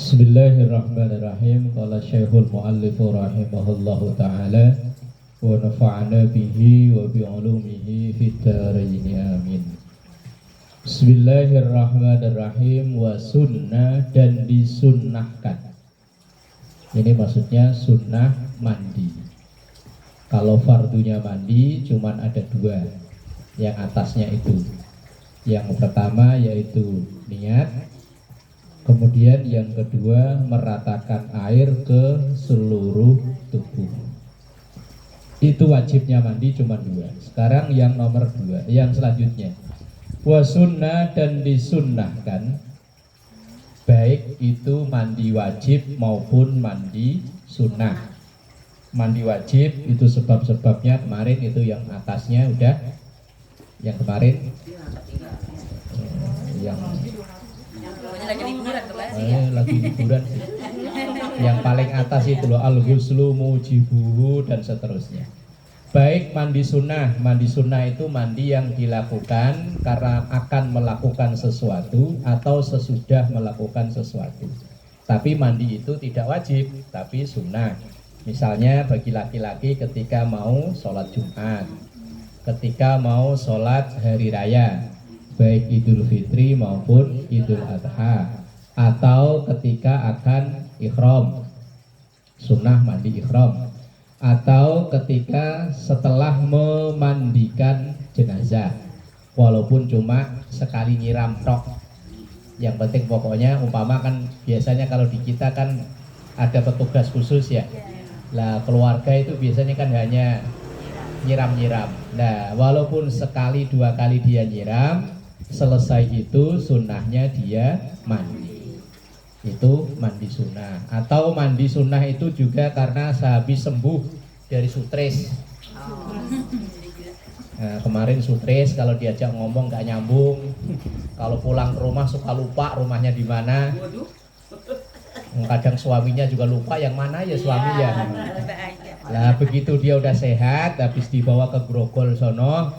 Bismillahirrahmanirrahim. Qala Syekhul Mu'allifu rahimahullahu ta'ala wa nafa'ana bihi wa bi'ulumihi fid dharain amin. Bismillahirrahmanirrahim. Wa sunnah, dan disunnahkan. Ini maksudnya sunnah mandi. Kalau fardunya mandi cuman ada dua, yang atasnya itu. Yang pertama yaitu niat. Kemudian yang kedua meratakan air ke seluruh tubuh. Itu wajibnya mandi cuma dua. Sekarang yang nomor dua, yang selanjutnya. Wa sunnah, dan disunnahkan, baik itu mandi wajib maupun mandi sunnah. Mandi wajib itu sebab-sebabnya kemarin itu yang atasnya udah. Yang kemarin yang lagi liburan sih. Yang paling atas itu loh, al-ghuslu mujibuhu dan seterusnya. Baik mandi sunnah. Mandi sunnah itu mandi yang dilakukan karena akan melakukan sesuatu atau sesudah melakukan sesuatu. Tapi mandi itu tidak wajib, tapi sunnah. Misalnya bagi laki-laki ketika mau sholat Jumat, ketika mau sholat hari raya, baik Idul Fitri maupun Idul Adha, atau ketika akan ihram, sunnah mandi ihram, atau ketika setelah memandikan jenazah, walaupun cuma sekali nyiram tok. Yang penting pokoknya umpama kan biasanya kalau di kita kan ada petugas khusus ya. Lah keluarga itu biasanya kan hanya nyiram-nyiram. Nah walaupun sekali dua kali dia nyiram, selesai itu sunnahnya dia mandi. Itu mandi sunnah. Atau mandi sunnah itu juga karena sehabis sembuh dari sutris. Nah, kemarin sutris kalau diajak ngomong nggak nyambung. Kalau pulang ke rumah suka lupa rumahnya di mana. Kadang suaminya juga lupa yang mana ya suami ya. Nah begitu dia udah sehat, habis dibawa ke Grogol sono,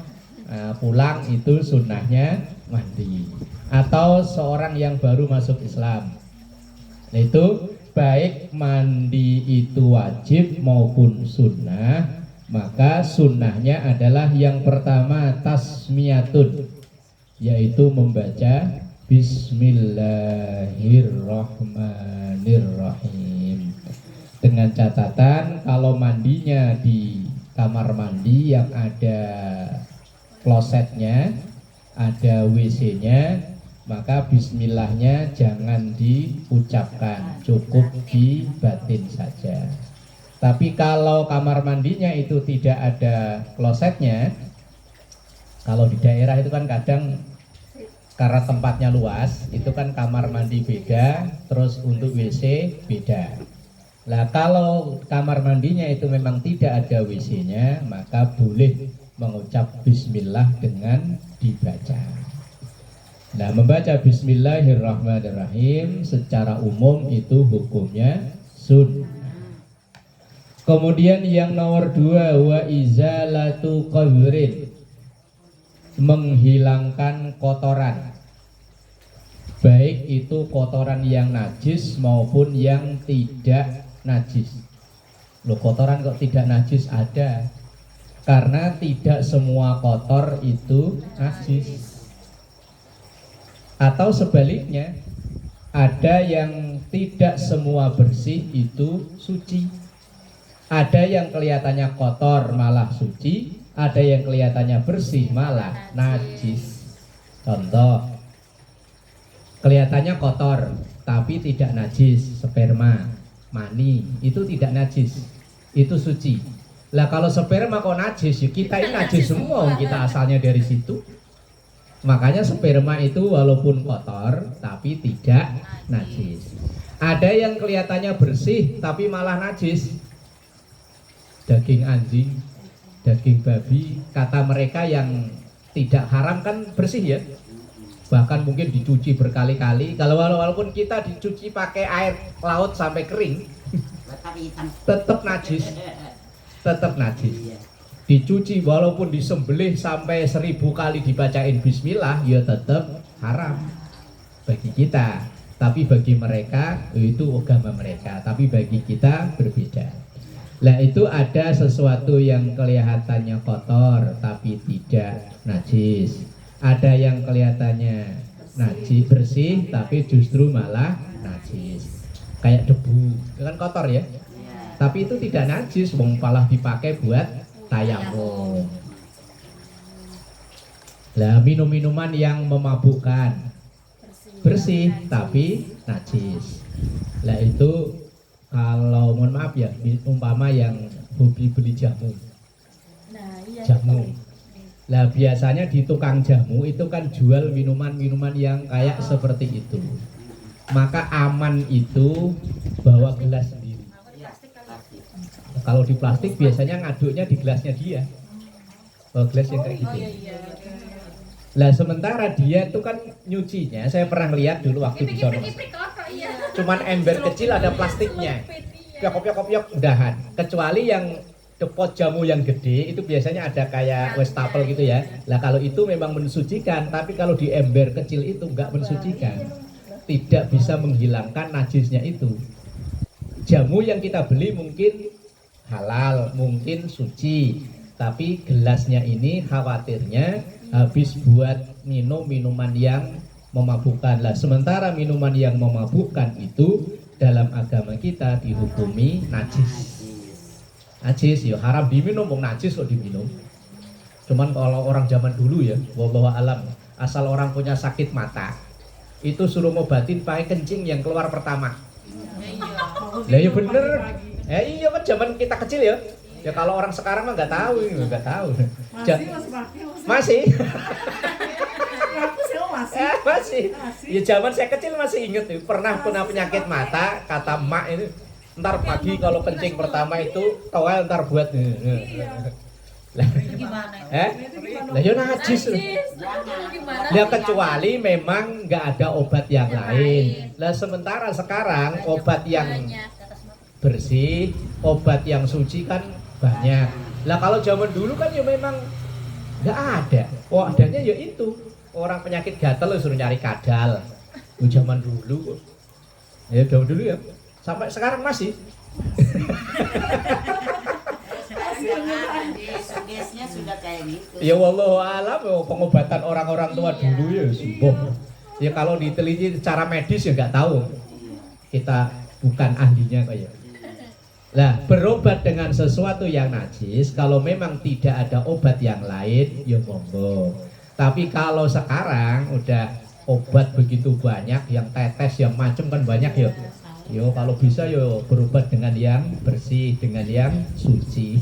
pulang itu sunnahnya mandi. Atau seorang yang baru masuk Islam, nah itu baik mandi itu wajib maupun sunnah, maka sunnahnya adalah yang pertama tasmiyatun, yaitu membaca Bismillahirrahmanirrahim. Dengan catatan kalau mandinya di kamar mandi yang ada klosetnya, ada WC-nya, maka bismillahnya jangan diucapkan, cukup dibatin saja. Tapi kalau kamar mandinya itu tidak ada klosetnya, kalau di daerah itu kan kadang karena tempatnya luas, itu kan kamar mandi beda, terus untuk WC beda. Nah kalau kamar mandinya itu memang tidak ada WC-nya, maka boleh mengucap bismillah dengan dibaca. Nah membaca bismillahirrahmanirrahim secara umum itu hukumnya sunnah. Kemudian yang nomor dua, wa izalatu qabrin, menghilangkan kotoran, baik itu kotoran yang najis maupun yang tidak najis. Loh kotoran kok tidak najis? Ada, karena tidak semua kotor itu najis. Atau sebaliknya, ada yang tidak semua bersih itu suci. Ada yang kelihatannya kotor malah suci, ada yang kelihatannya bersih malah najis. Contoh, kelihatannya kotor tapi tidak najis, sperma, mani, itu tidak najis, itu suci. Lah kalau sperma kok najis, ya kita ini najis semua, kita asalnya dari situ. Makanya sperma itu walaupun kotor tapi tidak najis. Ada yang kelihatannya bersih tapi malah najis, daging anjing, daging babi, kata mereka yang tidak haram kan bersih ya, bahkan mungkin dicuci berkali-kali. Kalau walaupun kita dicuci pakai air laut sampai kering, tetap najis, tetap najis. Dicuci walaupun disembelih sampai 1000 kali dibacain bismillah, ya tetap haram bagi kita. Tapi bagi mereka itu agama mereka, tapi bagi kita berbeda. Lah itu ada sesuatu yang kelihatannya kotor tapi tidak najis. Ada yang kelihatannya najis bersih tapi justru malah najis. Kayak debu, itu kan kotor ya. Tapi itu tidak najis, wong malah dipakai buat tayamum. Lah minum-minuman yang memabukkan bersih tapi najis. Lah itu kalau mohon maaf ya, umpama yang hobi beli jamu. Jamu. Lah biasanya di tukang jamu itu kan jual minuman-minuman yang kayak seperti itu. Maka aman itu bawa gelas sendiri. Kalau di plastik biasanya ngaduknya di gelasnya dia. Gelas yang kayak gitu. Lah sementara dia itu kan nyucinya, saya pernah lihat dulu waktu di sono. Cuman ember kecil ada plastiknya. Piok-piok udahan. Kecuali yang pot jamu yang gede itu biasanya ada kayak wastafel gitu ya. Lah kalau itu memang mensucikan, tapi kalau di ember kecil itu enggak mensucikan. Tidak bisa menghilangkan najisnya itu. Jamu yang kita beli mungkin halal, mungkin suci, tapi gelasnya ini khawatirnya habis buat minum minuman yang memabukkan. Lah sementara minuman yang memabukkan itu dalam agama kita dihukumi najis. Najis ya haram diminum, wong najis kok diminum. Cuman kalau orang zaman dulu ya, wallahu alam, asal orang punya sakit mata, itu suruh ngobatin pakai kencing yang keluar pertama. Lah ya bener. Iya kan zaman kita kecil ya. Ya kalau orang sekarang mah nggak tahu, nggak tahu. Masih. Masih. Ya zaman saya kecil masih inget pernah penyakit mata, kata mak itu ntar pagi kalau kencing pertama itu towel ntar buat. Lah ya najis. Ya kecuali memang nggak ada obat yang lain. Lah sementara sekarang obat yang bersih, obat yang suci kan banyak. Lah kalau zaman dulu kan ya memang nggak ada. Oh adanya ya itu orang penyakit gatal suruh nyari kadal. Zaman dulu, ya zaman dulu ya. Sampai sekarang masih. Sugesnya sudah kayak gitu. Ya wallahu alam, pengobatan orang-orang tua dulu ya subuh. Ya kalau diteliti secara medis ya nggak tahu. Kita bukan ahlinya kayak. Lah berobat dengan sesuatu yang najis kalau memang tidak ada obat yang lain ya monggo. Tapi kalau sekarang udah obat begitu banyak, yang tetes yang macam kan banyak ya. Yo kalau bisa yo berobat dengan yang bersih, dengan yang suci.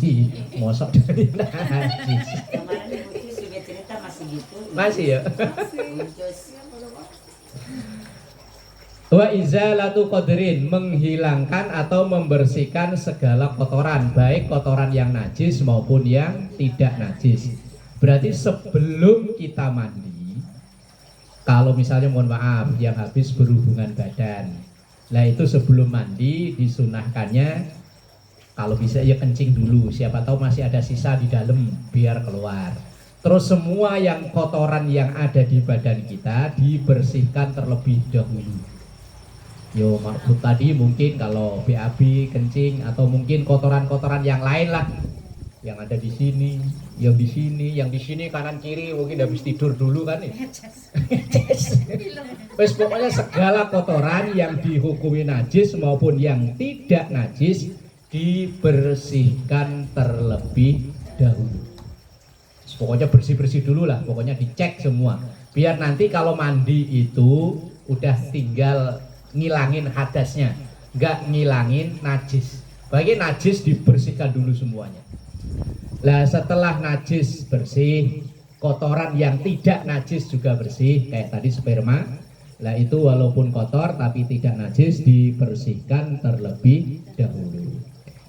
Mosok dari najis. Kemarin Ibu juga cerita masih gitu. Masih ya. Wa izalatu qadrin, menghilangkan atau membersihkan segala kotoran, baik kotoran yang najis maupun yang tidak najis. Berarti sebelum kita mandi, kalau misalnya mohon maaf yang habis berhubungan badan, lah itu sebelum mandi disunahkannya kalau bisa ya kencing dulu, siapa tahu masih ada sisa di dalam biar keluar. Terus semua yang kotoran yang ada di badan kita dibersihkan terlebih dahulu. Yo maksud tadi mungkin kalau BAB, kencing atau mungkin kotoran-kotoran yang lain lah yang ada di sini, yang di sini, yang di sini kanan kiri mungkin habis tidur dulu kan ya. Wes pokoknya segala kotoran yang dihukumi najis maupun yang tidak najis dibersihkan terlebih dahulu. Pokoknya bersih-bersih dulu lah, pokoknya dicek semua. Biar nanti kalau mandi itu udah tinggal ngilangin hadasnya, nggak ngilangin najis. Bagi najis dibersihkan dulu semuanya. Lah setelah najis bersih, kotoran yang tidak najis juga bersih, kayak tadi sperma. Lah itu walaupun kotor tapi tidak najis dibersihkan terlebih dahulu.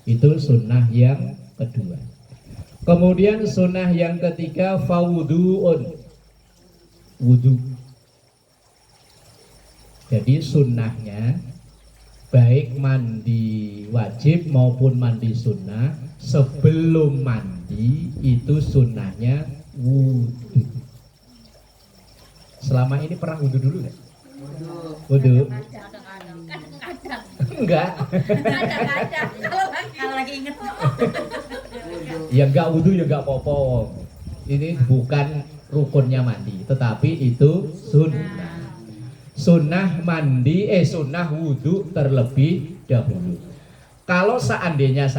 Itu sunnah yang kedua. Kemudian sunnah yang ketiga fawudu'un, wudu. Jadi sunnahnya baik mandi wajib maupun mandi sunnah, sebelum mandi itu sunnahnya wudu. Selama ini pernah wudu dulu nggak? Wudu. Enggak. Ada kalau lagi inget. Ya enggak wudu ya enggak apa-apa. Ini bukan rukunnya mandi, tetapi itu sunnah. Sunnah mandi, sunnah wudu terlebih dahulu. Kalau seandainya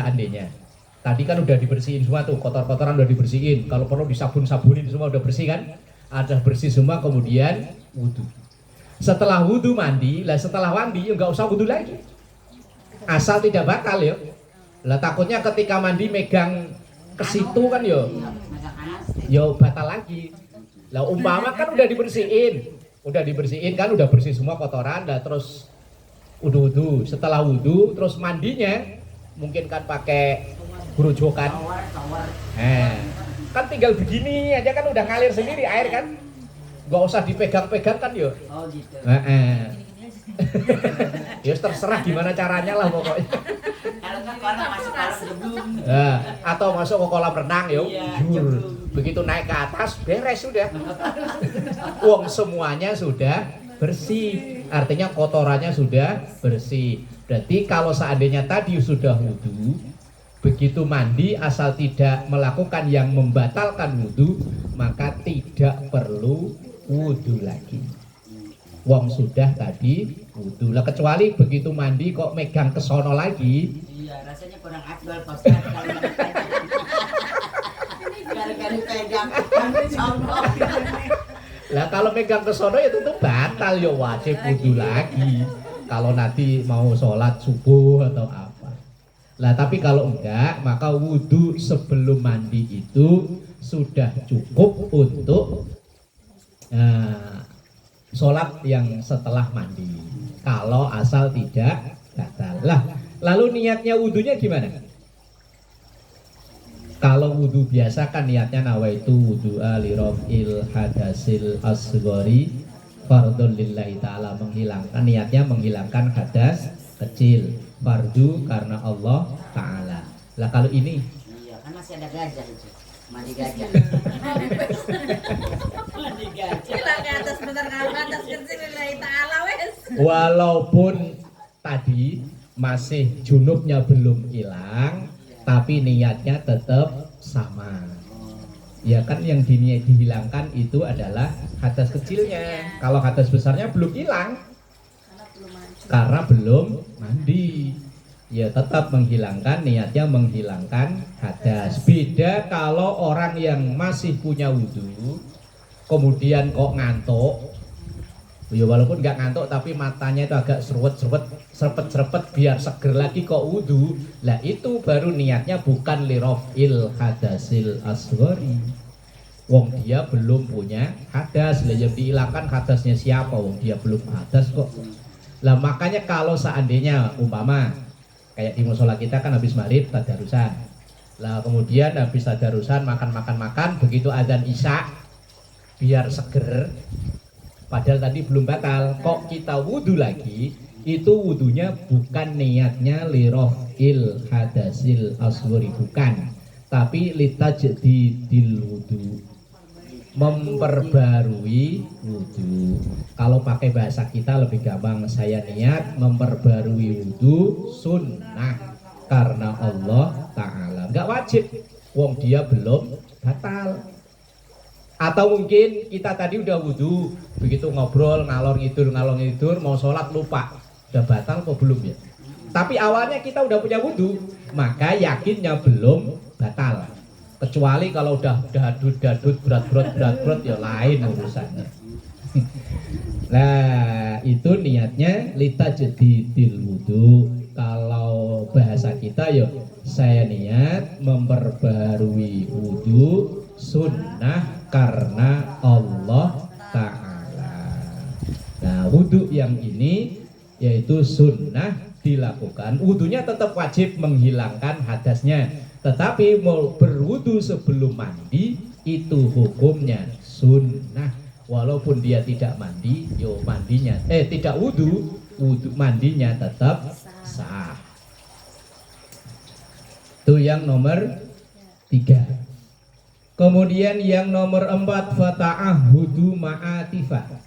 tadi kan udah dibersihin semua tuh, kotor-kotoran udah dibersihin. Kalau perlu disabun-sabunin semua udah bersih kan? Ada bersih semua, kemudian wudu. Setelah wudu mandi, setelah mandi ya nggak usah wudu lagi. Asal tidak batal ya. Lah takutnya ketika mandi megang ke situ kan ya batal lagi. Lah umpama kan udah dibersihin kan, udah bersih semua kotoran, lah terus wudu. Setelah wudu terus mandinya mungkin kan pakai grojokan. Kan tinggal begini aja kan udah ngalir sendiri air kan. Nggak usah dipegang-pegang kan ya. Oh gitu. Ya terserah gimana caranya lah pokoknya. Kalau nggak kolam masuk kolam gedung. Atau masuk ke kolam renang ya. Jur. Begitu naik ke atas beres sudah. Uang semuanya sudah bersih. Artinya kotorannya sudah bersih. Berarti kalau seandainya tadi sudah wudu, begitu mandi asal tidak melakukan yang membatalkan wudu, maka tidak perlu wudu lagi. Wong sudah tadi wudu lah, kecuali begitu mandi kok megang ke sono lagi. Iya, rasanya kurang afdal Ustaz kalau gara-gara pegang sono. Lah kalau megang ke sono ya tentu batal ya, wajib wudu lagi. Kalau nanti mau sholat subuh atau apa. Lah tapi kalau enggak, maka wudu sebelum mandi itu sudah cukup untuk sholat yang setelah mandi. Kalau asal tidak batal. Lah, lalu niatnya wudunya gimana? Kalau wudu biasa kan niatnya nawaitu wudu'a li raf'il hadasil asghari fardhun lillahi ta'ala, niatnya menghilangkan hadas kecil, fardu karena Allah Ta'ala. Lah kalau ini Iya, kan masih ada gajah itu. Mandi gajah. Mandi gajah. Hilang ke atas bentar, kalau ke atas kecil lillahi ta'ala wes. walaupun tadi masih junubnya belum hilang, tapi niatnya tetap sama. Ya kan yang dihilangkan itu adalah hadas kecilnya. Kalau hadas besarnya belum hilang karena belum mandi. Ya tetap menghilangkan, niatnya menghilangkan hadas. Beda kalau orang yang masih punya wudu kemudian kok ngantuk. Ya walaupun nggak ngantuk tapi matanya itu agak serpet biar seger lagi kok wudu. Lah itu baru niatnya bukan lirofil hadasil asghari. Wong dia belum punya hadas, lah yang dihilangkan hadasnya siapa? Wong dia belum hadas kok. Lah makanya kalau seandainya umpama kayak di musola kita kan habis maghrib tadarusan. Lah kemudian habis tadarusan makan, begitu azan isya biar seger. Padahal tadi belum batal, kok kita wudu lagi, itu wudunya bukan niatnya lirofil hadasil asghari, bukan, tapi litajdidil wudu, memperbarui wudu. Kalau pakai bahasa kita lebih gampang, saya niat memperbarui wudu sunnah karena Allah Ta'ala, nggak wajib, wong dia belum batal. Atau mungkin kita tadi udah wudu, begitu ngobrol ngalor ngidur mau sholat lupa, udah batal kok belum ya? Tapi awalnya kita udah punya wudu, maka yakinnya belum batal. Kecuali kalau udah dadut berat ya lain urusannya. Nah itu niatnya litajdidil wudu. Kalau bahasa kita ya saya niat memperbarui wudu sunnah karena Allah Ta'ala. Nah wudu yang ini yaitu sunnah dilakukan. Wudunya tetap wajib menghilangkan hadasnya, tetapi mau berwudu sebelum mandi itu hukumnya sunnah. Walaupun dia tidak mandi, yo mandinya tidak wudu mandinya tetap sah. Itu yang nomor 3. Kemudian yang nomor 4, fata'ahudu ma'atifah,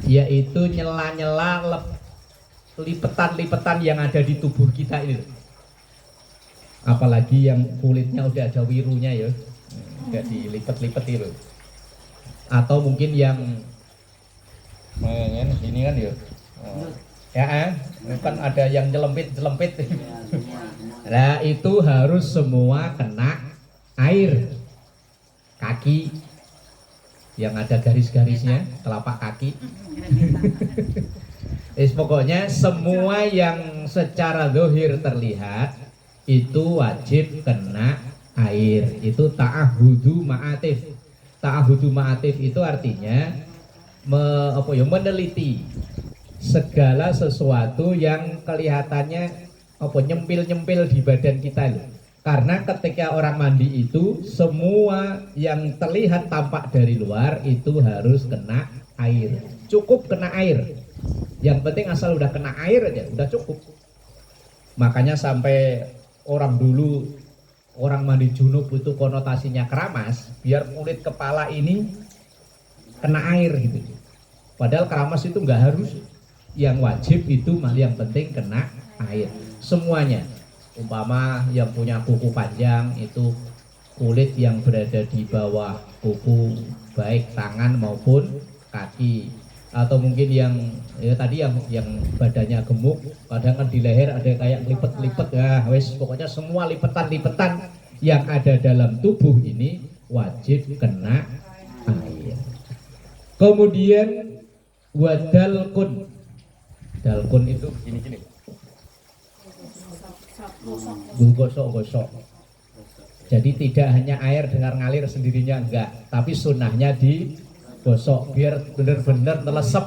yaitu nyela-nyela lipetan-lipetan yang ada di tubuh kita ini. Apalagi yang kulitnya udah ada wirunya ya, udah dilipet-lipet itu. Atau mungkin yang ini kan ya, kan ada yang jelempit. Nah itu harus semua kena air. Kaki yang ada garis-garisnya, telapak kaki. Pokoknya semua yang secara zahir terlihat itu wajib kena air. Itu ta'ahudu ma'atif. Ta'ahudu ma'atif itu artinya meneliti segala sesuatu yang kelihatannya nyempil-nyempil di badan kita loh. Karena ketika orang mandi itu semua yang terlihat tampak dari luar itu harus kena air. Cukup kena air. Yang penting asal udah kena air aja udah cukup. Makanya sampai orang dulu orang mandi junub itu konotasinya keramas biar kulit kepala ini kena air gitu. Padahal keramas itu nggak harus. Yang wajib itu yang penting kena air. Semuanya. Umpama yang punya kuku panjang itu kulit yang berada di bawah kuku baik tangan maupun kaki, atau mungkin yang tadi yang badannya gemuk kadang kan di leher ada kayak lipet-lipet ya wes pokoknya semua lipetan-lipetan yang ada dalam tubuh ini wajib kena air. Kemudian wadalkun, dalkun itu gini gosok-gosok. Jadi tidak hanya air dengar ngalir sendirinya enggak, tapi sunnahnya digosok biar benar-benar melesep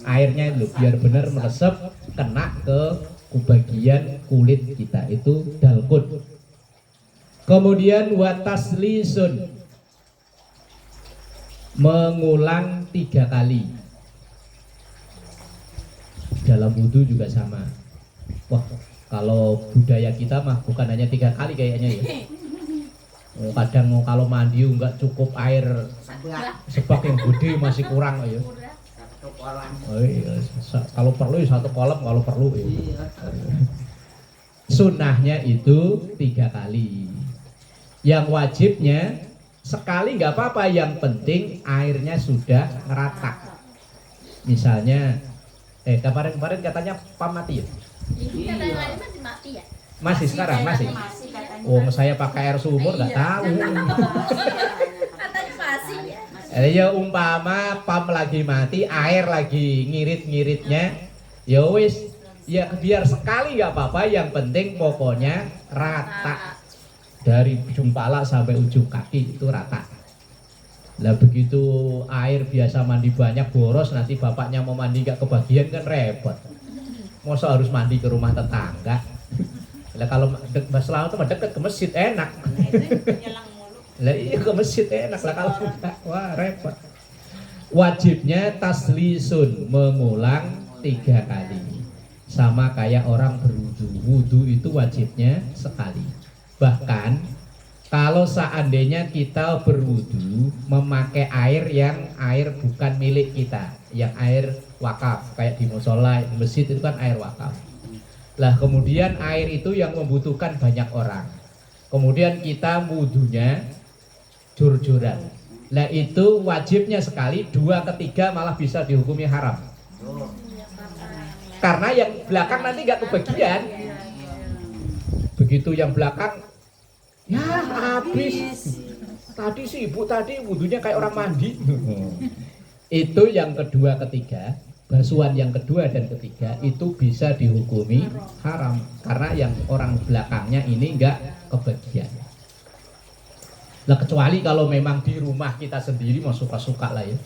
airnya itu, biar benar melesep kena ke bagian kulit kita itu dalkun. Kemudian wataslisun, mengulang 3 kali. Dalam wudhu juga sama. Wah, kalau budaya kita mah bukan hanya 3 kali kayaknya ya. Kadang kalau mandi nggak cukup air sebak yang gede masih kurang ya. Oh, iya. Kalau perlu 1 kolam kalau perlu ya. Sunnahnya itu 3 kali. Yang wajibnya sekali nggak apa-apa, yang penting airnya sudah merata. Misalnya kemarin katanya pamati ya. Katanya masih mati ya? Masih sekarang masih. Saya pakai air sumur nggak tahu. Katanya masih ya. Ya umpama pam lagi mati, air lagi ngirit-ngiritnya, ya wis, ya biar sekali nggak apa-apa, yang penting pokoknya rata dari ujung pala sampai ujung kaki itu rata. Lah begitu air biasa mandi banyak boros, nanti bapaknya mau mandi nggak kebagian kan repot. Masa harus mandi ke rumah tetangga? Lah kalau Mbak Selamat mah dekat ke masjid enak. Lah iya ke masjid enak lah, kalau enggak wah repot. Wajibnya taslisun, mengulang 3 kali. Sama kayak orang berwudu. Wudu itu wajibnya sekali. Bahkan kalau seandainya kita berwudu memakai air yang air bukan milik kita, yang air wakaf, kayak di musola, di masjid itu kan air wakaf. Lah kemudian air itu yang membutuhkan banyak orang. Kemudian kita wudunya jor-joran. Lah itu wajibnya sekali, 2 ketiga malah bisa dihukumi haram. Karena yang belakang nanti nggak kebagian. Begitu yang belakang, ya habis. Tadi sih ibu tadi wudunya kayak orang mandi. Itu yang kedua ketiga, basuhan yang kedua dan ketiga itu bisa dihukumi haram. Karena yang orang belakangnya ini enggak kebagian. Nah kecuali kalau memang di rumah kita sendiri mau suka-suka lah ya.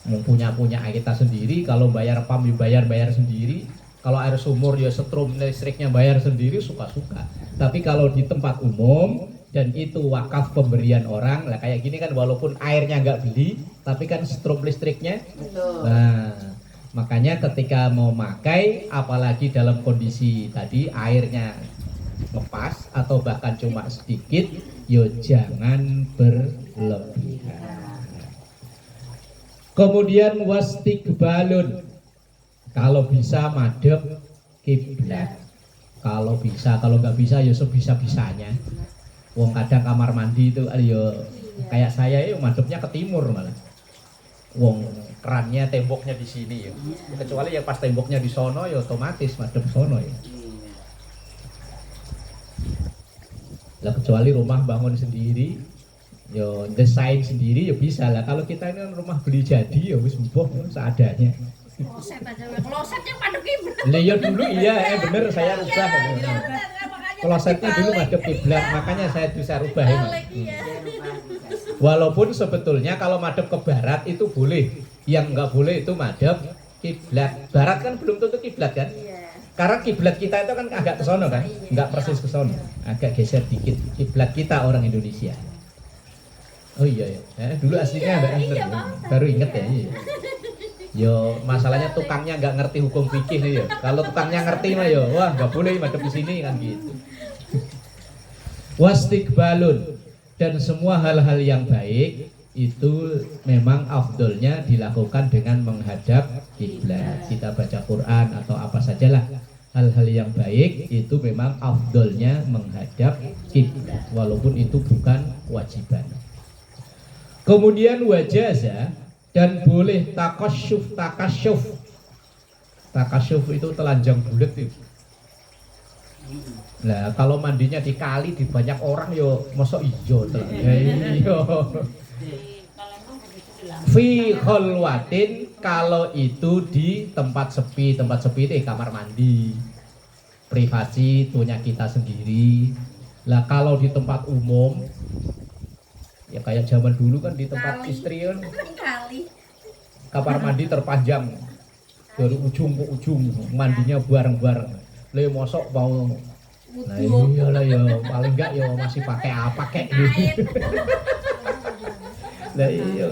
Mau punya kita sendiri, kalau bayar pam bayar sendiri. Kalau air sumur ya setrum listriknya bayar sendiri, suka-suka. Tapi kalau di tempat umum dan itu wakaf pemberian orang, lah kayak gini kan walaupun airnya nggak beli, tapi kan strum listriknya. Betul. Nah, makanya ketika mau pakai, apalagi dalam kondisi tadi airnya lepas atau bahkan cuma sedikit, yo jangan berlebihan. Kemudian wastikbalun, kalau bisa madep kiblat. Kalau bisa, kalau nggak bisa ya sebisa-bisanya. Wong kadang kamar mandi itu ya kayak saya ya madepnya ke timur malah. Wong kerannya temboknya di sini ya. Kecuali ya pas temboknya di sono ya otomatis madep sono ya. Lah kecuali rumah bangun sendiri, yo desain sendiri ya bisa lah. Kalau kita ini kan rumah beli jadi ya wis bubuh seadanya. Kloset aja, kloset yang madep kiblat. Lah ya dulu iya, bener saya rubah. Klosetnya dulu madep kiblat, makanya saya bisa rubah ya. Mas. Walaupun sebetulnya kalau madep ke barat itu boleh, yang nggak boleh itu madep kiblat. Barat kan belum tentu kiblat kan? Karena kiblat kita itu kan agak ke sono kan, nggak persis ke sono, agak geser dikit. Kiblat kita orang Indonesia. Oh iya ya, dulu aslinya nggak bener, baru inget ya. Iya. Yo masalahnya tukangnya nggak ngerti hukum fikih nih yo. Kalau tukangnya ngerti mah yo, wah nggak boleh madep di sini kan gitu. Wastiqbalun, dan semua hal-hal yang baik itu memang afdolnya dilakukan dengan menghadap kiblat. Kita baca Quran atau apa sajalah, hal-hal yang baik itu memang afdolnya menghadap kiblat, walaupun itu bukan kewajiban. Kemudian wajaza, dan boleh takasyuf. Takasyuf itu telanjang bulat itu. Nah kalau mandinya di kali di banyak orang yo mosok ijo iyo. Fi khalwatin, kalau itu di tempat sepi itu kamar mandi privasi punya kita sendiri. Lah kalau di tempat umum ya kayak zaman dulu kan di tempat istri kan kamar mandi terpanjang dari ujung ke ujung, mandinya bareng-bareng. Le mosok mau, nah iyalah ya paling enggak ya masih pakai apa kek gitu. Lah iya.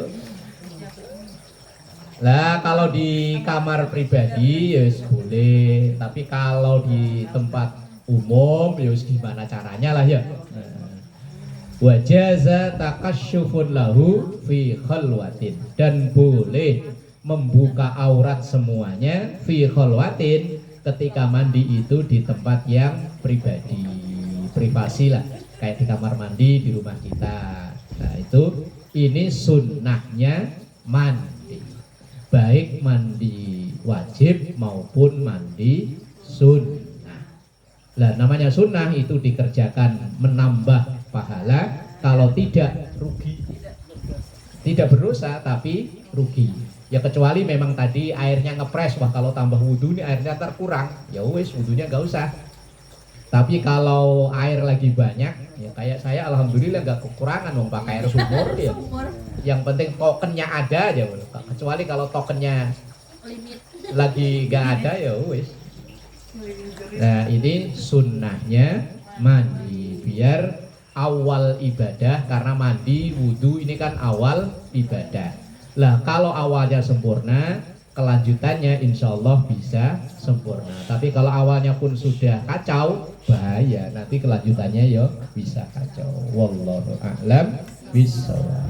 Lah kalau di kamar pribadi ya boleh, tapi kalau di tempat umum ya gimana caranya lah ya. Wajaza takasyufun lahu fi khalwatin, dan boleh membuka aurat semuanya fi khalwatin ketika mandi itu di tempat yang pribadi, privasi lah, kayak di kamar mandi di rumah kita. Nah itu ini sunnahnya mandi, baik mandi wajib maupun mandi sunnah. Lah namanya sunnah itu dikerjakan menambah pahala, kalau tidak rugi, tidak berdosa tapi rugi. Ya kecuali memang tadi airnya ngepres, wah kalau tambah wudhu nih airnya ntar kurang, ya wes wudhunya nggak usah. Tapi kalau air lagi banyak, ya kayak saya alhamdulillah nggak kekurangan dong pakai air sumur ya. Yang penting tokennya ada aja, kecuali kalau tokennya lagi nggak ada ya wes. Nah ini sunnahnya mandi biar awal ibadah, karena mandi wudhu ini kan awal ibadah. Lah kalau awalnya sempurna, kelanjutannya insya Allah bisa sempurna. Tapi kalau awalnya pun sudah kacau, bahaya, nanti kelanjutannya ya bisa kacau. Wallahu a'lam bishawab.